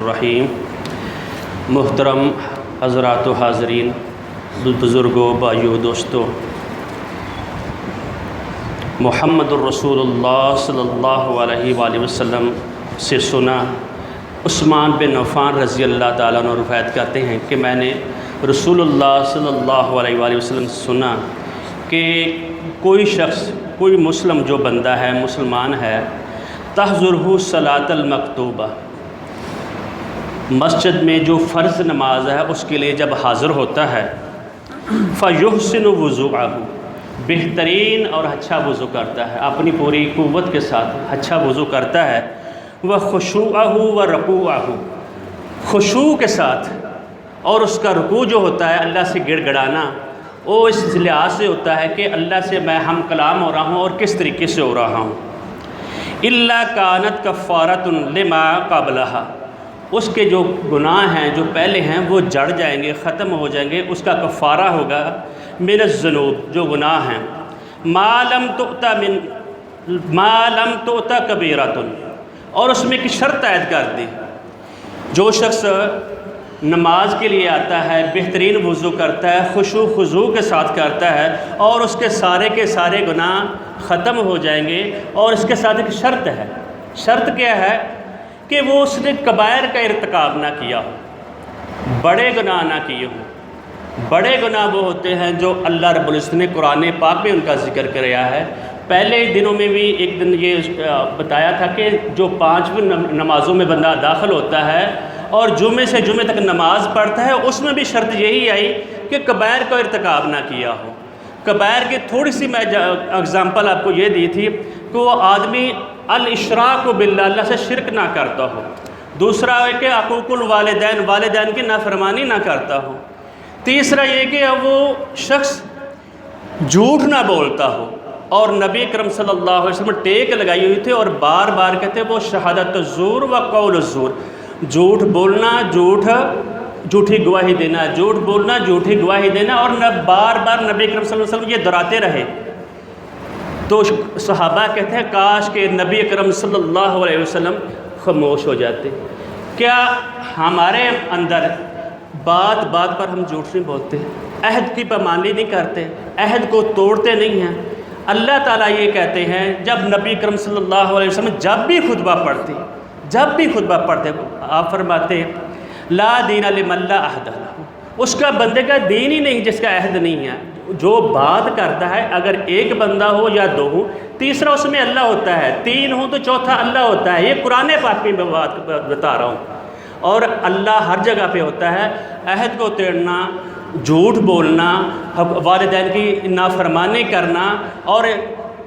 الرحیم محترم حضرات و حاضرین، بزرگوں، بھائیوں، دوستوں، محمد الرسول اللہ صلی اللہ علیہ وآلہ وسلم سے سنا عثمان بن عفان رضی اللہ تعالیٰ عنہ روایت کرتے ہیں کہ میں نے رسول اللہ صلی اللہ علیہ وآلہ وسلم سے سنا کہ کوئی شخص، کوئی مسلم جو بندہ ہے، مسلمان ہے، تحضرہ صلاۃ المکتوبہ، مسجد میں جو فرض نماز ہے اس کے لیے جب حاضر ہوتا ہے، فیحسن وضوءہ، بہترین اور اچھا وضو کرتا ہے، اپنی پوری قوت کے ساتھ اچھا وضو کرتا ہے، وخشوعہ ورکوعہ، خشوع کے ساتھ، اور اس کا رکوع جو ہوتا ہے اللہ سے گڑ گڑانا، وہ اس لحاظ سے ہوتا ہے کہ اللہ سے میں ہم کلام ہو رہا ہوں اور کس طریقے سے ہو رہا ہوں، الا کانت کفارۃ لما قبلہا، اس کے جو گناہ ہیں جو پہلے ہیں وہ جڑ جائیں گے، ختم ہو جائیں گے، اس کا کفارہ ہوگا من الذنوب، جو گناہ ہیں، ما لم تؤت کبیرۃ، اور اس میں ایک شرط عائد کر دی، جو شخص نماز کے لیے آتا ہے، بہترین وضو کرتا ہے، خشوع خضوع کے ساتھ کرتا ہے، اور اس کے سارے گناہ ختم ہو جائیں گے، اور اس کے ساتھ ایک شرط ہے۔ شرط کیا ہے؟ کہ وہ اس نے کبائر کا ارتکاب نہ کیا ہو، بڑے گناہ نہ کیے ہوں۔ بڑے گناہ وہ ہوتے ہیں جو اللہ رب العزت نے قرآن پاک میں ان کا ذکر کیا ہے۔ پہلے دنوں میں بھی ایک دن یہ بتایا تھا کہ جو 5 نمازوں میں بندہ داخل ہوتا ہے اور جمعے سے جمعے تک نماز پڑھتا ہے، اس میں بھی شرط یہی آئی کہ کبائر کا ارتکاب نہ کیا ہو۔ کبائر کی تھوڑی سی میں اگزامپل آپ کو یہ دی تھی کہ وہ آدمی الاشراک باللہ، اللہ سے شرک نہ کرتا ہو۔ دوسرا ہے کہ حقوق الوالدین، والدین کی نافرمانی نہ کرتا ہو۔ تیسرا یہ کہ وہ شخص جھوٹ نہ بولتا ہو، اور نبی کرم صلی اللہ علیہ وسلم ٹیک لگائی ہوئی تھی اور بار بار کہتے وہ شہادت الزور و قول الزور، جھوٹ بولنا، جھوٹی گواہی دینا، جھوٹ بولنا، جھوٹی گواہی دینا، اور بار بار نبی کرم صلی اللہ علیہ وسلم یہ دہراتے رہے۔ تو صحابہ کہتے ہیں کاش کہ نبی اکرم صلی اللہ علیہ وسلم خاموش ہو جاتے۔ کیا ہمارے اندر بات بات پر ہم جھوٹ نہیں بولتے، عہد کی پامالی نہیں کرتے، عہد کو توڑتے نہیں ہیں؟ اللہ تعالیٰ یہ کہتے ہیں، جب نبی اکرم صلی اللہ علیہ وسلم جب بھی خطبہ پڑھتے آپ فرماتے لا دین لمن لا عہد لہ، اس کا بندے کا دین ہی نہیں جس کا عہد نہیں ہے۔ جو بات کرتا ہے، اگر ایک بندہ ہو یا 2 ہو، تیسرا اس میں اللہ ہوتا ہے، 3 ہو تو چوتھا اللہ ہوتا ہے۔ یہ قرآن پاک میں بات بتا رہا ہوں، اور اللہ ہر جگہ پہ ہوتا ہے۔ عہد کو توڑنا، جھوٹ بولنا، والدین کی نافرمانی کرنا، اور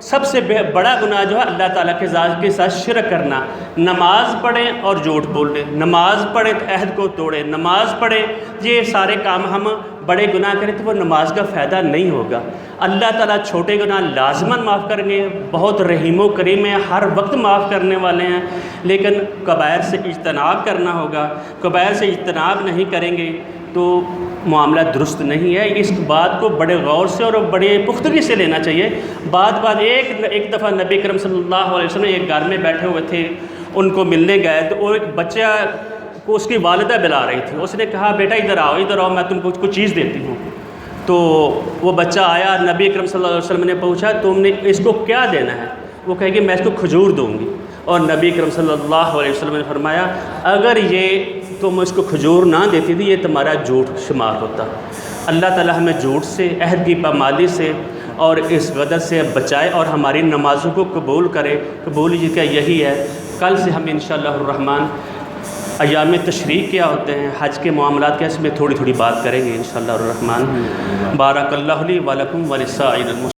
سب سے بڑا گناہ جو ہے اللہ تعالیٰ کے ذات کے ساتھ شرک کرنا۔ نماز پڑھیں اور جھوٹ بول لیں، نماز پڑھیں تو عہد کو توڑیں، نماز پڑھیں، یہ سارے کام ہم بڑے گناہ کریں تو وہ نماز کا فائدہ نہیں ہوگا۔ اللہ تعالیٰ چھوٹے گناہ لازماً معاف کریں گے، بہت رحیم و کریم ہیں، ہر وقت معاف کرنے والے ہیں، لیکن کبائر سے اجتناب کرنا ہوگا۔ کبائر سے اجتناب نہیں کریں گے تو معاملہ درست نہیں ہے۔ اس بات کو بڑے غور سے اور بڑے پختگی سے لینا چاہیے۔ ایک دفعہ نبی کرم صلی اللہ علیہ وسلم ایک گھر میں بیٹھے ہوئے تھے، ان کو ملنے گئے تو وہ ایک بچہ کو اس کی والدہ بلا رہی تھی۔ اس نے کہا بیٹا ادھر آؤ، میں تم کو کچھ چیز دیتی ہوں۔ تو وہ بچہ آیا، نبی کرم صلی اللہ علیہ وسلم نے پوچھا تم نے اس کو کیا دینا ہے؟ وہ کہے کہ میں اس کو کھجور دوں گی، اور نبی کرم صلی اللہ علیہ وسلم نے فرمایا اگر یہ تم اس کو کھجور نہ دیتی تھی یہ تمہارا جھوٹ شمار ہوتا۔ اللہ تعالیٰ ہمیں جھوٹ سے، عہد کی پامالی سے اور اس غدر سے بچائے، اور ہماری نمازوں کو قبول کرے۔ قبول کا یہی ہے۔ کل سے ہم انشاءاللہ الرحمن ایام تشریق کیا ہوتے ہیں، حج کے معاملات کے اس میں تھوڑی بات کریں گے انشاءاللہ الرحمن۔ بارک اللہ لی ولکم ولسائر المسلمین۔